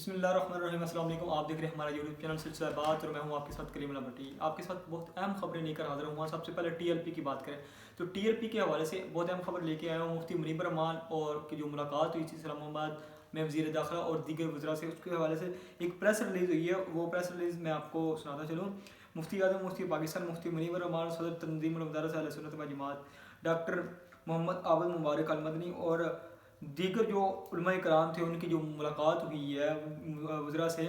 बिस्मिल्लाहिर्रहमानिर्रहीम। अस्सलाम वालेकुम। आप देख रहे हैं हमारा यूट्यूब चैनल सिलसिला बात और मैं हूं आपके साथ कलीमुल्लाह भट्टी। आपके साथ बहुत अहम खबरें लेकर हाजिर हुआ। सबसे पहले टीएलपी की बात करें तो टीएलपी के हवाले से बहुत अहम खबर लेके आया हूँ। मुफ्ती मुनीब रहमान और की जो मुलाकात हुई थी इस्लामाबाद में वज़ीर दाखिला और दीगर वज़रा से, उसके हवाले से एक प्रेस रिलीज़ हुई है। वो प्रेस रिलीज़ मैं आपको सुनाता चलूँ। मुफ्ती आज़म मुफ्ती पाकिस्तान मुफ्ती मुनीब रहमान सदर तंज़ीमुल मदारिस अहले सुन्नत व जमात डॉक्टर मोहम्मद आबिद मुबारक अल मदनी और दीगर जो उलमा कराम थे उनकी जो मुलाकात हुई है वज़रा से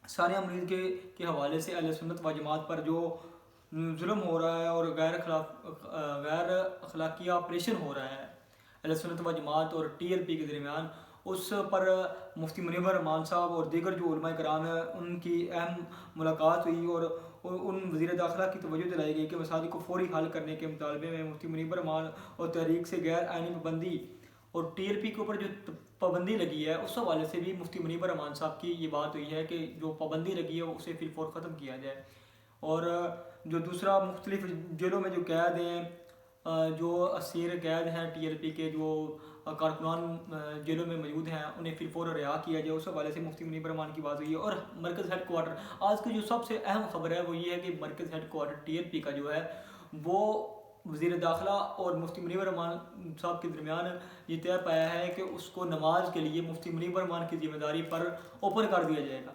सानिया मुनीर के हवाले से अहले सुन्नत व जमात पर जो जुल्म हो रहा है और गैर अखलाकी ऑपरेशन हो रहा है अहले सुन्नत व जमात और टीएलपी के दरमियान, उस पर मुफ्ती मुनीब रहमान साहब और दीगर जो उलमा कराम है उनकी अहम मुलाकात हुई और उन वज़ीर दाखिला की तवज्जो दिलाई गई कि मसाइल को फौरी हल करने के मुतालबे में मुफ्ती मुनीब रहमान और तहरीक से गैर आइनी पाबंदी और टीएलपी के ऊपर जो पाबंदी लगी है उस हवाले से भी मुफ्ती मुनीब रहमान साहब की ये बात हुई है कि जो पाबंदी लगी है उसे फिर फौर ख़त्म किया जाए। और जो दूसरा मुख्तलिफ जेलों में जो कैद हैं, जो असीर कैद हैं टीएलपी के, जो कारकुनान जेलों में मौजूद हैं, उन्हें फिर फौर रिहा किया जाए, उस हवाले से मुफ्ती मुनीब रहमान की बात हुई है। और मरकज़ हेड क्वार्टर आज की जो सबसे अहम खबर है वो ये है कि मरकज़ हेड क्वार्टर टीएलपी का जो है वो वज़ीर दाखिला और मुफ्ती मुनीब रहमान साहब के दरमियान ये तय पाया है कि उसको नमाज के लिए मुफ्ती मुनीब रहमान की जिम्मेदारी पर ओपन कर दिया जाएगा।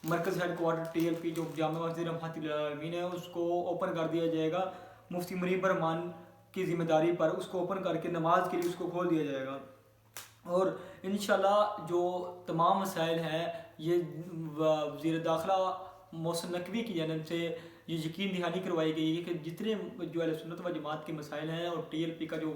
मरकज़ हेड क्वार्टर टीएलपी जो जामा मस्जिद रहमतुल्लाह अलैह है उसको ओपन कर दिया जाएगा। मुफ्ती मुनीब रहमान की जिम्मेदारी पर उसको ओपन करके नमाज के लिए उसको खोल दिया जाएगा। और इंशाल्लाह जो तमाम मसाइल हैं ये वज़ीर दाखिला मोहसिन नकवी की जानब से ये यकीन दहानी करवाई गई है कि जितने जो अहले सुन्नत व जमात के मसाइल हैं और टीएलपी का जो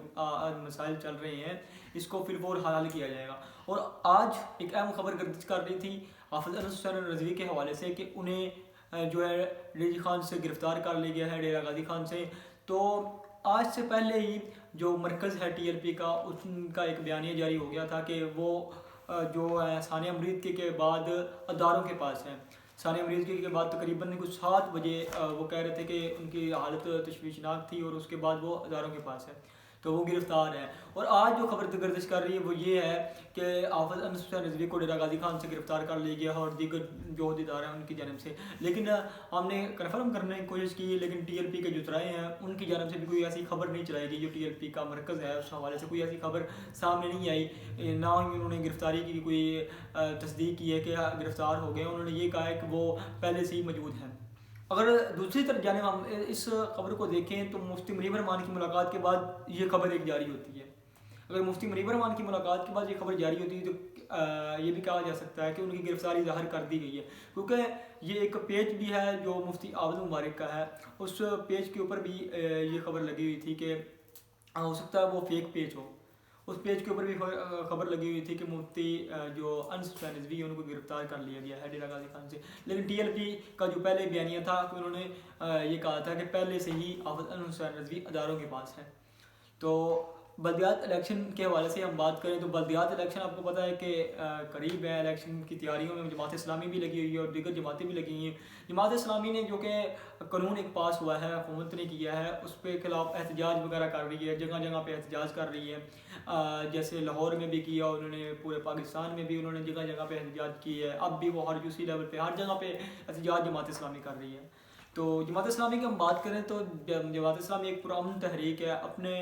मसाइल चल रहे हैं इसको फिर वो हल किया जाएगा। और आज एक अहम खबर गर्दिश कर रही थी हाफिज़ अनस हुसैन रज़वी के हवाले से कि उन्हें जो है डेजी खान से गिरफ़्तार कर लिया गया है, डेरा गाजी खान से। तो आज से पहले ही जो मरकज़ है टीएलपी का उनका एक बयानिया जारी हो गया था कि वो जो है सानिया मुरीद के बाद अदारों के पास है। सानिया मुरीद के बाद तकरीबन कुछ 7 बजे वो कह रहे थे कि उनकी हालत तशवीशनाक थी और उसके बाद वो अदारों के पास है, तो वो गिरफ़्तार है। और आज जो खबर गर्दिश कर रही है वो ये है कि हाफिज़ अनस हुसैन रज़वी को डेरा गाजी खान से गिरफ़्तार कर लिया गया है और दीगर जो अहदेदार हैं उनकी जानब से। लेकिन हमने कन्फर्म करने की कोशिश की, लेकिन टीएलपी के जो ज़राए हैं उनकी जानब से भी कोई ऐसी खबर नहीं चलाई गई। जो टीएलपी का मरकज़ है उस हवाले से कोई ऐसी खबर सामने नहीं आई, ना ही उन्होंने गिरफ़्तारी की कोई तस्दीक की है कि गिरफ़्तार हो गए। उन्होंने ये कहा है कि वो पहले से ही मौजूद हैं। अगर दूसरी तरफ जाने हम इस खबर को देखें तो मुफ्ती मुनीब रहमान की मुलाकात के बाद ये खबर एक जारी होती है। अगर मुफ्ती मुनीब रहमान की मुलाकात के बाद ये खबर जारी होती है तो ये भी कहा जा सकता है कि उनकी गिरफ्तारी ज़ाहिर कर दी गई है, क्योंकि ये एक पेज भी है जो मुफ्ती आबिद मुबारक का है। उस पेज के ऊपर भी ये खबर लगी हुई थी कि हो सकता है वो फेक पेज हो। उस पेज के ऊपर भी खबर लगी हुई थी कि मुफ्ती जो अनस हुसैन रज़वी उनको गिरफ़्तार कर लिया गया है डेरा गाजी खान से। लेकिन टीएलपी का जो पहले बयानिया था कि उन्होंने ये कहा था कि पहले से ही हाफिज़ अनस हुसैन रज़वी अदारों के पास है। तो बल्दियात इलेक्शन के हवाले से हम बात करें तो बल्दियात इलेक्शन आपको पता है कि करीब है। इलेक्शन की तैयारियों में जमात इस्लामी भी लगी हुई है और दीगर जमातें भी लगी हुई हैं। जमात इस्लामी ने जो कि कानून एक पास हुआ है, हुकूमत ने किया है, उस पर खिलाफ एहतजाज वगैरह कर रही है, जगह जगह पे एहतजाज कर रही है। जैसे लाहौर में भी किया उन्होंने, पूरे पाकिस्तान में भी उन्होंने जगह जगह पे एहतजाज किया है। अब भी वो हर यूसी लेवल पे हर जगह पे एहतजाज जमात इस्लामी कर रही है। तो जमात इस्लामी की हम बात करें तो जमात इस्लामी एक पुरअमन तहरीक है। अपने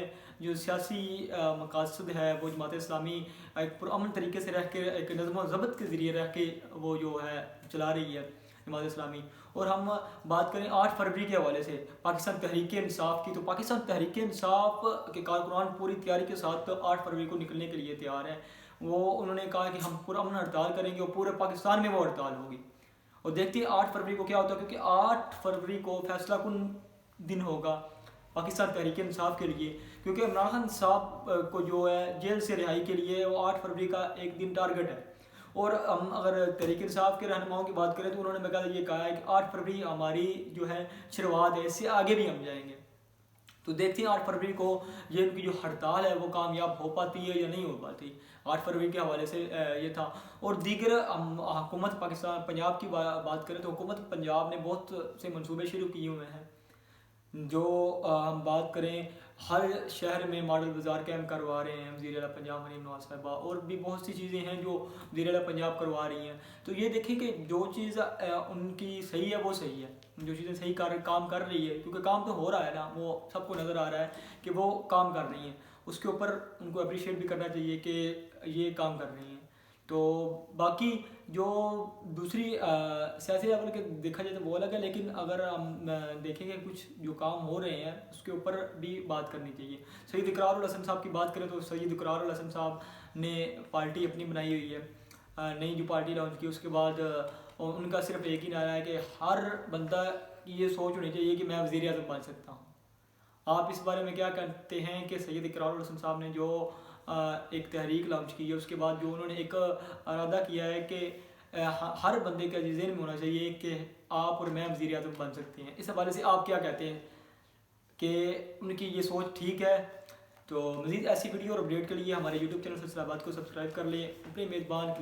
जो सियासी मकासद है वो जमात इस्लामी एक पुरअमन तरीके से रह के, एक नज़्म व ज़ब्त के ज़रिए रह के वो जो है चला रही है जमात इस्लामी। और हम बात करें 8 फरवरी के हवाले से पाकिस्तान तहरीक इंसाफ की, तो पाकिस्तान तहरीक इंसाफ के कारकुनान पूरी तैयारी के साथ 8 फरवरी को निकलने के लिए तैयार हैं। वो उन्होंने कहा कि हम पुरअमन हड़ताल करेंगे और पूरे पाकिस्तान में वो हड़ताल होगी। और देखते हैं 8 फरवरी को क्या होता है, क्योंकि 8 फरवरी को फैसला कुन दिन होगा पाकिस्तान तहरीक इंसाफ के लिए, क्योंकि इमरान खान साहब को जो है जेल से रिहाई के लिए वो 8 फरवरी का एक दिन टारगेट है। और हम अगर तहरीक इंसाफ के रहनुमाओं की बात करें तो उन्होंने बकायदा ये कहा है कि 8 फरवरी हमारी जो है शुरुआत है, इससे आगे भी हम जाएंगे। तो देखते हैं 8 फरवरी को ये उनकी जो हड़ताल है वो कामयाब हो पाती है या नहीं हो पाती। 8 फरवरी के हवाले से ये था। और दीगर हुकूमत पाकिस्तान पंजाब की बात करें तो हुकूमत पंजाब ने बहुत से मंसूबे शुरू किए हुए हैं। जो हम बात करें ہر شہر میں ماڈل بازار کیمپ کروا رہے ہیں وزیر اعلیٰ پنجاب مریم نواز صاحبہ، اور بھی بہت سی چیزیں ہیں جو وزیر اعلیٰ پنجاب کروا رہی ہیں. تو یہ دیکھیں کہ جو چیز ان کی صحیح ہے وہ صحیح ہے، جو چیزیں صحیح کام کر رہی ہے، کیونکہ کام تو ہو رہا ہے نا، وہ سب کو نظر آ رہا ہے کہ وہ کام کر رہی ہیں، اس کے اوپر ان کو اپریشیٹ بھی کرنا چاہیے کہ یہ کام کر رہی ہیں. تو باقی جو دوسری سیاسی لیول کے دیکھا جائے تو وہ الگ ہے، لیکن اگر ہم دیکھیں گے کچھ جو کام ہو رہے ہیں اس کے اوپر بھی بات کرنی چاہیے. سید اقرار الحسن صاحب کی بات کریں تو سید اقرار الحسن صاحب نے پارٹی اپنی بنائی ہوئی ہے، نئی جو پارٹی لانچ کی، اس کے بعد ان کا صرف ایک ہی نعرہ ہے کہ ہر بندہ کی یہ سوچ ہونی چاہیے کہ میں وزیر اعظم بن سکتا ہوں. آپ اس بارے میں کیا کہتے ہیں کہ سید اقرار الحسن صاحب نے جو ایک تحریک لانچ کی ہے، اس کے بعد جو انہوں نے ایک ارادہ کیا ہے کہ ہر بندے کا ذہن میں ہونا چاہیے کہ آپ اور میں وزیر اعظم بن سکتے ہیں، اس حوالے سے آپ کیا کہتے ہیں کہ ان کی یہ سوچ ٹھیک ہے؟ تو مزید ایسی ویڈیو اور اپڈیٹ کے لیے ہمارے یوٹیوب چینل سلسلہ بات کو سبسکرائب کر لیں. اپنے میزبان